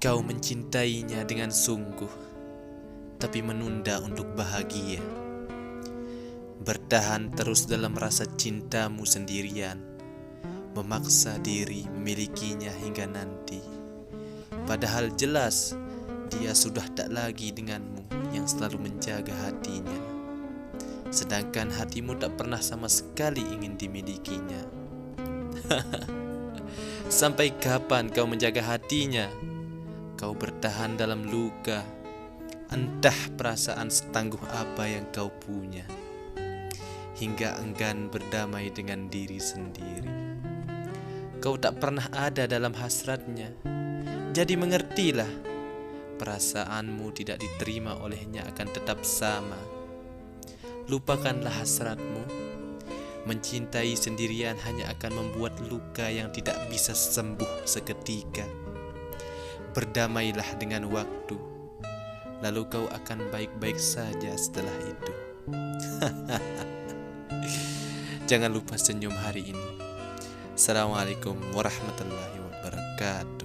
Kau mencintainya dengan sungguh, tapi menunda untuk bahagia. Bertahan terus dalam rasa cintamu sendirian, memaksa diri memilikinya hingga nanti. Padahal jelas dia sudah tak lagi denganmu yang selalu menjaga hatinya. Sedangkan hatimu tak pernah sama sekali ingin dimilikinya. Sampai kapan kau menjaga hatinya? Kau bertahan dalam luka, entah perasaan setangguh apa yang kau punya, hingga enggan berdamai dengan diri sendiri. Kau tak pernah ada dalam hasratnya, jadi mengertilah, perasaanmu tidak diterima olehnya akan tetap sama. Lupakanlah hasratmu, mencintai sendirian hanya akan membuat luka yang tidak bisa sembuh seketika. Berdamailah dengan waktu, lalu kau akan baik-baik saja setelah itu. Jangan lupa senyum hari ini. Assalamualaikum warahmatullahi wabarakatuh.